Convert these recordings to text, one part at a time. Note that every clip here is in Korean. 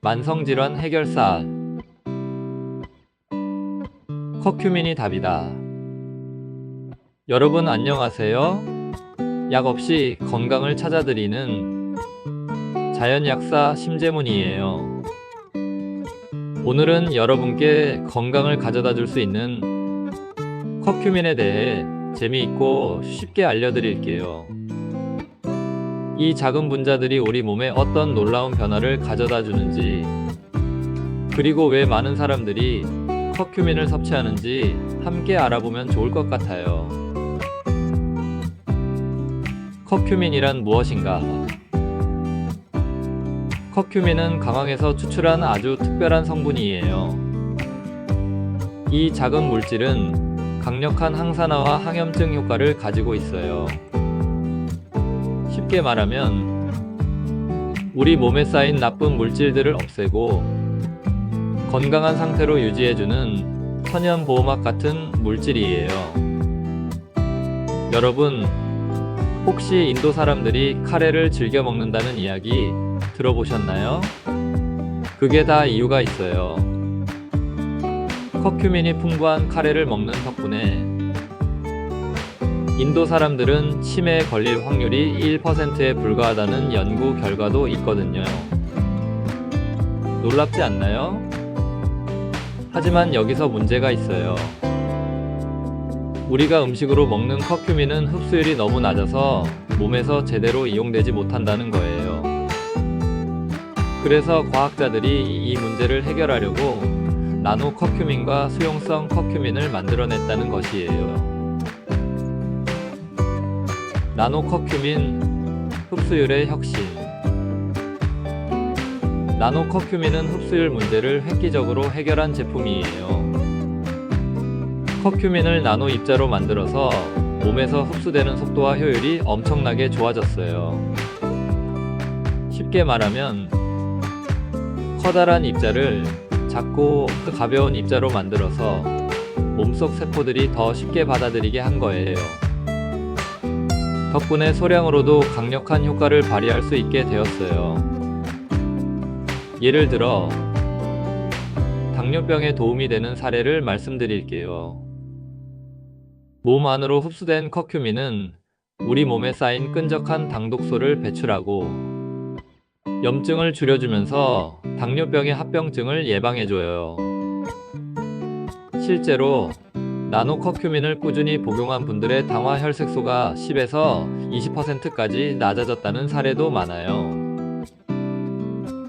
만성질환 해결사. 커큐민이 답이다. 여러분 안녕하세요. 약 없이 건강을 찾아드리는 자연약사 심재문이에요. 오늘은 여러분께 건강을 가져다 줄 수 있는 커큐민에 대해 재미있고 쉽게 알려드릴게요. 이 작은 분자들이 우리 몸에 어떤 놀라운 변화를 가져다 주는지, 그리고 왜 많은 사람들이 커큐민을 섭취하는지 함께 알아보면 좋을 것 같아요. 커큐민이란 무엇인가? 커큐민은 강황에서 추출한 아주 특별한 성분이에요. 이 작은 물질은 강력한 항산화와 항염증 효과를 가지고 있어요. 쉽게 말하면 우리 몸에 쌓인 나쁜 물질들을 없애고 건강한 상태로 유지해주는 천연보호막 같은 물질이에요. 여러분, 혹시 인도 사람들이 카레를 즐겨 먹는다는 이야기 들어보셨나요? 그게 다 이유가 있어요. 커큐민이 풍부한 카레를 먹는 덕분에 인도 사람들은 치매에 걸릴 확률이 1%에 불과하다는 연구 결과도 있거든요. 놀랍지 않나요? 하지만 여기서 문제가 있어요. 우리가 음식으로 먹는 커큐민은 흡수율이 너무 낮아서 몸에서 제대로 이용되지 못한다는 거예요. 그래서 과학자들이 이 문제를 해결하려고 나노 커큐민과 수용성 커큐민을 만들어냈다는 것이에요. 나노 커큐민 흡수율의 혁신. 나노 커큐민은 흡수율 문제를 획기적으로 해결한 제품이에요. 커큐민을 나노 입자로 만들어서 몸에서 흡수되는 속도와 효율이 엄청나게 좋아졌어요. 쉽게 말하면 커다란 입자를 작고 가벼운 입자로 만들어서 몸속 세포들이 더 쉽게 받아들이게 한 거예요. 덕분에 소량으로도 강력한 효과를 발휘할 수 있게 되었어요. 예를 들어 당뇨병에 도움이 되는 사례를 말씀드릴게요. 몸 안으로 흡수된 커큐민은 우리 몸에 쌓인 끈적한 당독소를 배출하고 염증을 줄여주면서 당뇨병의 합병증을 예방해줘요. 실제로 나노 커큐민을 꾸준히 복용한 분들의 당화 혈색소가 10에서 20%까지 낮아졌다는 사례도 많아요.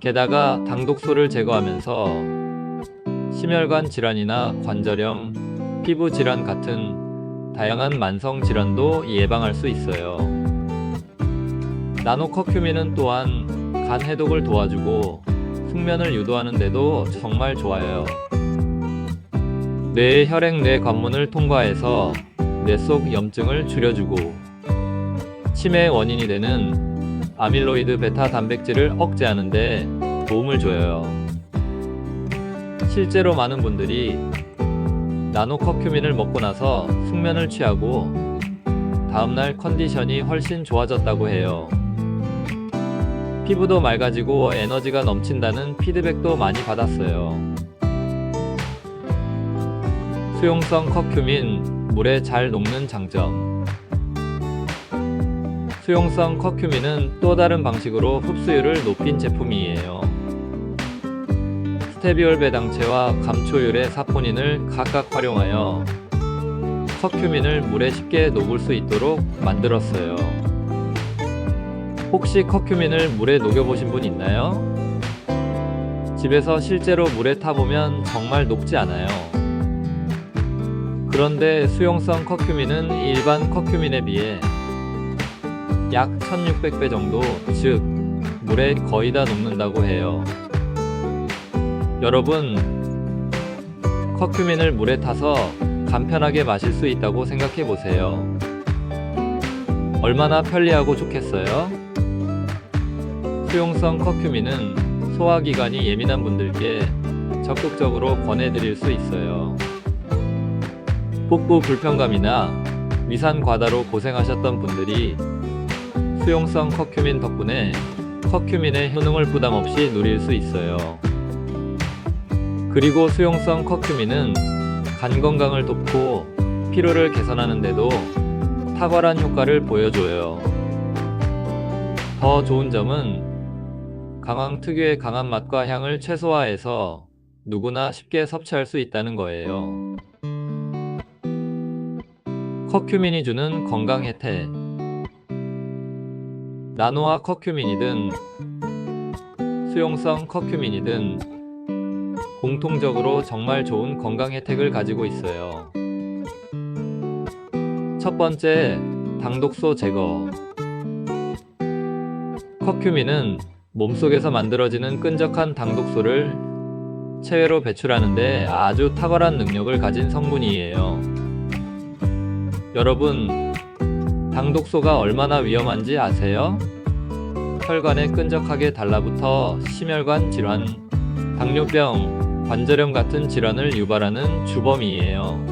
게다가 당독소를 제거하면서 심혈관 질환이나 관절염, 피부 질환 같은 다양한 만성 질환도 예방할 수 있어요. 나노 커큐민은 또한 간 해독을 도와주고 숙면을 유도하는 데도 정말 좋아요. 뇌의 혈액 뇌 관문을 통과해서 뇌 속 염증을 줄여주고 치매의 원인이 되는 아밀로이드 베타 단백질을 억제하는 데 도움을 줘요. 실제로 많은 분들이 나노 커큐민을 먹고 나서 숙면을 취하고 다음날 컨디션이 훨씬 좋아졌다고 해요. 피부도 맑아지고 에너지가 넘친다는 피드백도 많이 받았어요. 수용성 커큐민, 물에 잘 녹는 장점. 수용성 커큐민은 또 다른 방식으로 흡수율을 높인 제품이에요. 스테비올 배당체와 감초율의 사포닌을 각각 활용하여 커큐민을 물에 쉽게 녹을 수 있도록 만들었어요. 혹시 커큐민을 물에 녹여보신 분 있나요? 집에서 실제로 물에 타보면 정말 녹지 않아요. 그런데 수용성 커큐민은 일반 커큐민에 비해 약 1600배 정도, 즉 물에 거의 다 녹는다고 해요. 여러분, 커큐민을 물에 타서 간편하게 마실 수 있다고 생각해 보세요. 얼마나 편리하고 좋겠어요? 수용성 커큐민은 소화기관이 예민한 분들께 적극적으로 권해드릴 수 있어요. 복부 불편감이나 위산 과다로 고생하셨던 분들이 수용성 커큐민 덕분에 커큐민의 효능을 부담 없이 누릴 수 있어요. 그리고 수용성 커큐민은 간 건강을 돕고 피로를 개선하는 데도 탁월한 효과를 보여줘요. 더 좋은 점은 강황 특유의 강한 맛과 향을 최소화해서 누구나 쉽게 섭취할 수 있다는 거예요. 커큐민이 주는 건강 혜택. 나노화 커큐민이든 수용성 커큐민이든 공통적으로 정말 좋은 건강 혜택을 가지고 있어요. 첫 번째, 당독소 제거. 커큐민은 몸속에서 만들어지는 끈적한 당독소를 체외로 배출하는데 아주 탁월한 능력을 가진 성분이에요. 여러분, 당독소가 얼마나 위험한지 아세요? 혈관에 끈적하게 달라붙어 심혈관 질환, 당뇨병, 관절염 같은 질환을 유발하는 주범이에요.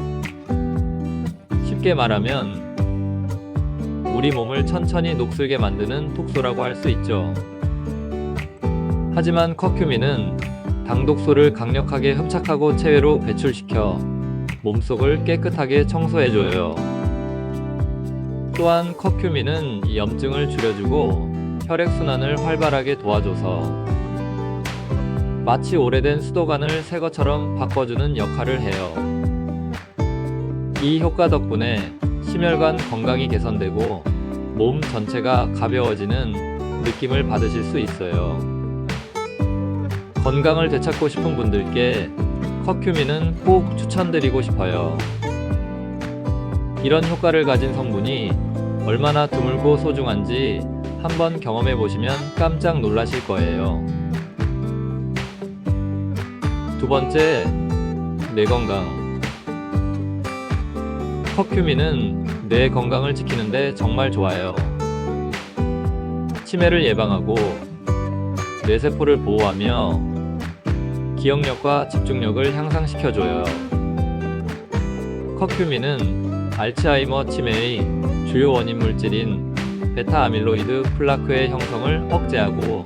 쉽게 말하면 우리 몸을 천천히 녹슬게 만드는 독소라고 할 수 있죠. 하지만 커큐민은 당독소를 강력하게 흡착하고 체외로 배출시켜 몸속을 깨끗하게 청소해줘요. 또한 커큐민은 염증을 줄여주고 혈액순환을 활발하게 도와줘서 마치 오래된 수도관을 새 것처럼 바꿔주는 역할을 해요. 이 효과 덕분에 심혈관 건강이 개선되고 몸 전체가 가벼워지는 느낌을 받으실 수 있어요. 건강을 되찾고 싶은 분들께 커큐민은 꼭 추천드리고 싶어요. 이런 효과를 가진 성분이 얼마나 드물고 소중한지 한번 경험해 보시면 깜짝 놀라실 거예요. 두 번째, 뇌 건강. 커큐민은 뇌 건강을 지키는데 정말 좋아요. 치매를 예방하고 뇌세포를 보호하며 기억력과 집중력을 향상시켜줘요. 커큐민은 알츠하이머 치매의 주요 원인 물질인 베타 아밀로이드 플라크의 형성을 억제하고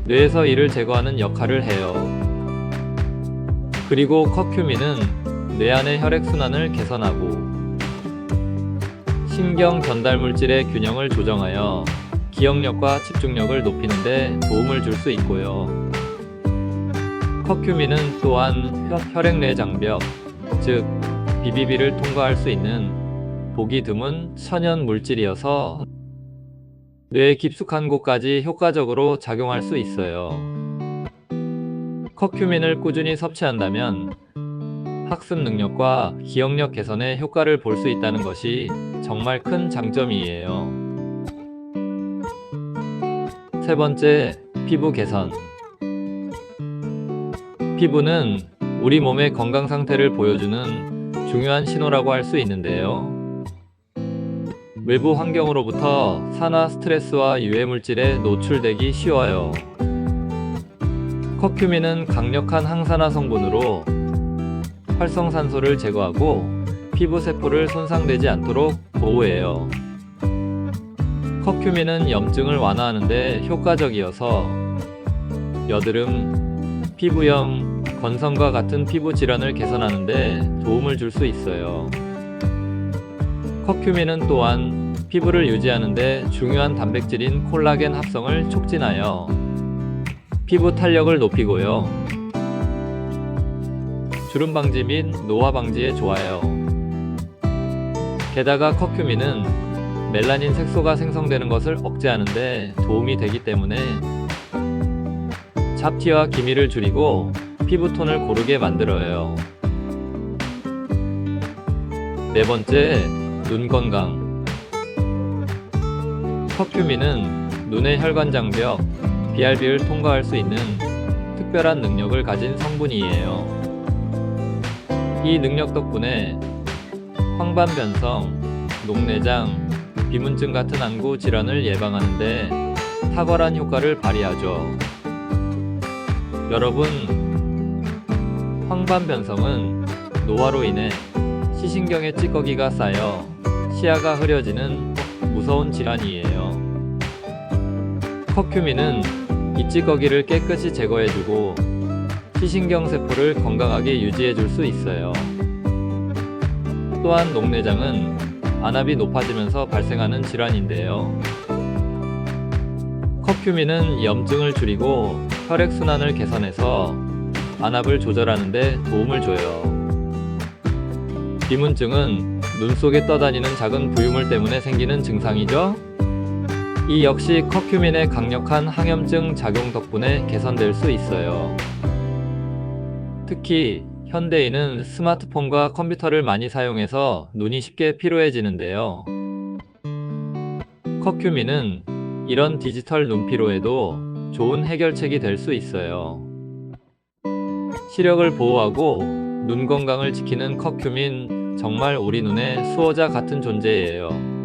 뇌에서 이를 제거하는 역할을 해요. 그리고 커큐민은 뇌 안의 혈액순환을 개선하고 신경 전달 물질의 균형을 조정하여 기억력과 집중력을 높이는 데 도움을 줄 수 있고요. 커큐민은 또한 혈액내 장벽, 즉 BBB를 통과할 수 있는 보기 드문 천연 물질이어서 뇌에 깊숙한 곳까지 효과적으로 작용할 수 있어요. 커큐민을 꾸준히 섭취한다면 학습 능력과 기억력 개선에 효과를 볼 수 있다는 것이 정말 큰 장점이에요. 세 번째, 피부 개선. 피부는 우리 몸의 건강 상태를 보여주는 중요한 신호라고 할 수 있는데요. 외부 환경으로부터 산화 스트레스와 유해 물질에 노출되기 쉬워요. 커큐민은 강력한 항산화 성분으로 활성산소를 제거하고 피부 세포를 손상되지 않도록 보호해요. 커큐민은 염증을 완화하는 데 효과적이어서 여드름, 피부염, 건성과 같은 피부 질환을 개선하는 데 도움을 줄 수 있어요. 커큐민은 또한 피부를 유지하는 데 중요한 단백질인 콜라겐 합성을 촉진하여 피부 탄력을 높이고요. 주름 방지 및 노화 방지에 좋아요. 게다가 커큐민은 멜라닌 색소가 생성되는 것을 억제하는 데 도움이 되기 때문에 잡티와 기미를 줄이고 피부톤을 고르게 만들어요. 네 번째, 눈 건강. 커큐민은 눈의 혈관 장벽, BRB를 통과할 수 있는 특별한 능력을 가진 성분이에요. 이 능력 덕분에 황반변성, 녹내장, 비문증 같은 안구 질환을 예방하는 데 탁월한 효과를 발휘하죠. 여러분, 황반변성은 노화로 인해 시신경에 찌꺼기가 쌓여 시야가 흐려지는 무서운 질환이에요. 커큐민은 이 찌꺼기를 깨끗이 제거해주고 시신경 세포를 건강하게 유지해줄 수 있어요. 또한 녹내장은 안압이 높아지면서 발생하는 질환인데요. 커큐민은 염증을 줄이고 혈액순환을 개선해서 안압을 조절하는 데 도움을 줘요. 비문증은 눈 속에 떠다니는 작은 부유물 때문에 생기는 증상이죠. 이 역시 커큐민의 강력한 항염증 작용 덕분에 개선될 수 있어요. 특히 현대인은 스마트폰과 컴퓨터를 많이 사용해서 눈이 쉽게 피로해지는데요. 커큐민은 이런 디지털 눈피로에도 좋은 해결책이 될 수 있어요. 시력을 보호하고 눈 건강을 지키는 커큐민, 정말 우리 눈의 수호자 같은 존재예요.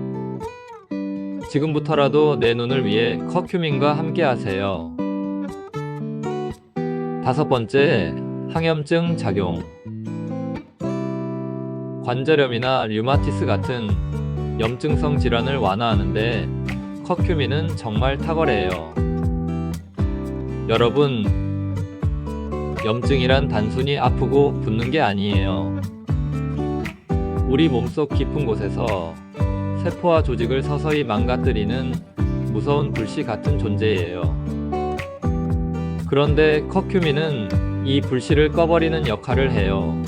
지금부터라도 내 눈을 위해 커큐민과 함께 하세요. 5번째, 항염증 작용. 관절염이나 류마티스 같은 염증성 질환을 완화하는데 커큐민은 정말 탁월해요. 여러분, 염증이란 단순히 아프고 붓는 게 아니에요. 우리 몸속 깊은 곳에서 세포와 조직을 서서히 망가뜨리는 무서운 불씨 같은 존재예요. 그런데 커큐민은 이 불씨를 꺼버리는 역할을 해요.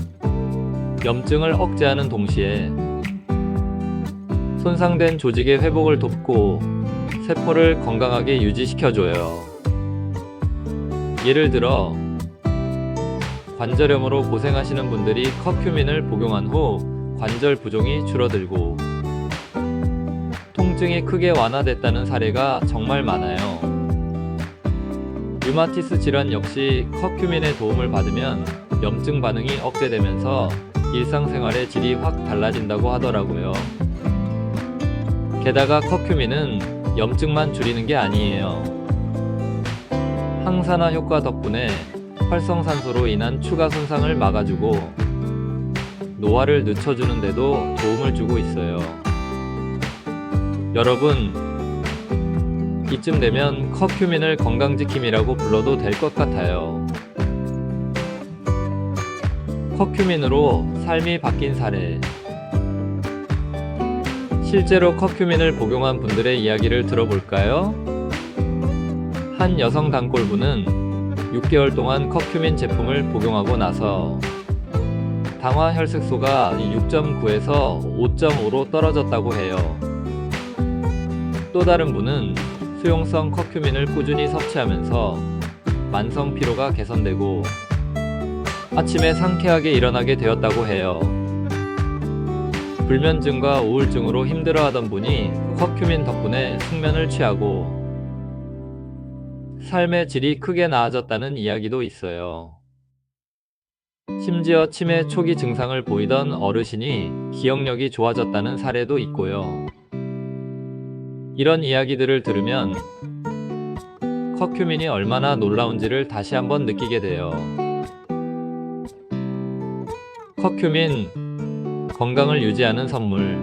염증을 억제하는 동시에 손상된 조직의 회복을 돕고 세포를 건강하게 유지시켜줘요. 예를 들어 관절염으로 고생하시는 분들이 커큐민을 복용한 후 관절 부종이 줄어들고 통증이 크게 완화됐다는 사례가 정말 많아요. 류마티스 질환 역시 커큐민의 도움을 받으면 염증 반응이 억제되면서 일상생활의 질이 확 달라진다고 하더라고요. 게다가 커큐민은 염증만 줄이는 게 아니에요. 항산화 효과 덕분에 활성산소로 인한 추가 손상을 막아주고 노화를 늦춰주는 데도 도움을 주고 있어요. 여러분, 이쯤 되면 커큐민을 건강지킴이라고 불러도 될 것 같아요. 커큐민으로 삶이 바뀐 사례. 실제로 커큐민을 복용한 분들의 이야기를 들어볼까요? 한 여성 단골분은 6개월 동안 커큐민 제품을 복용하고 나서 당화 혈색소가 6.9에서 5.5로 떨어졌다고 해요. 또 다른 분은 수용성 커큐민을 꾸준히 섭취하면서 만성 피로가 개선되고 아침에 상쾌하게 일어나게 되었다고 해요. 불면증과 우울증으로 힘들어하던 분이 커큐민 덕분에 숙면을 취하고 삶의 질이 크게 나아졌다는 이야기도 있어요. 심지어 치매 초기 증상을 보이던 어르신이 기억력이 좋아졌다는 사례도 있고요. 이런 이야기들을 들으면 커큐민이 얼마나 놀라운지를 다시 한번 느끼게 돼요. 커큐민, 건강을 유지하는 선물.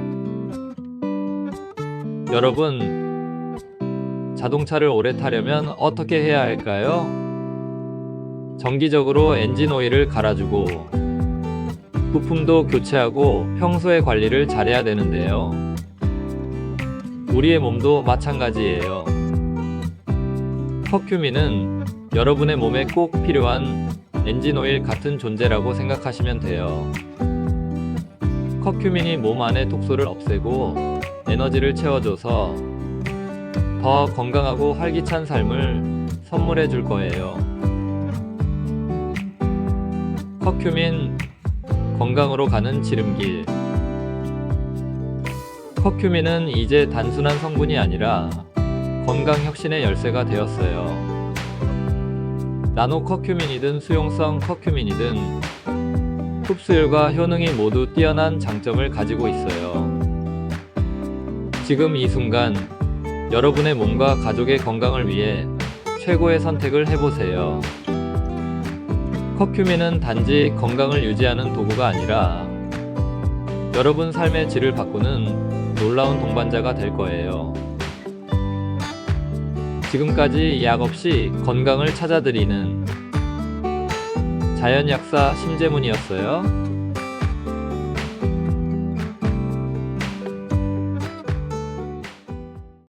여러분, 자동차를 오래 타려면 어떻게 해야 할까요? 정기적으로 엔진 오일을 갈아주고 부품도 교체하고 평소에 관리를 잘해야 되는데요. 우리의 몸도 마찬가지예요. 커큐민은 여러분의 몸에 꼭 필요한 엔진오일 같은 존재라고 생각하시면 돼요. 커큐민이 몸 안의 독소를 없애고 에너지를 채워줘서 더 건강하고 활기찬 삶을 선물해 줄 거예요. 커큐민, 건강으로 가는 지름길. 커큐민은 이제 단순한 성분이 아니라 건강 혁신의 열쇠가 되었어요. 나노 커큐민이든 수용성 커큐민이든 흡수율과 효능이 모두 뛰어난 장점을 가지고 있어요. 지금 이 순간 여러분의 몸과 가족의 건강을 위해 최고의 선택을 해보세요. 커큐민은 단지 건강을 유지하는 도구가 아니라 여러분 삶의 질을 바꾸는 놀라운 동반자가 될 거예요. 지금까지 약 없이 건강을 찾아드리는 자연약사 심재문이었어요.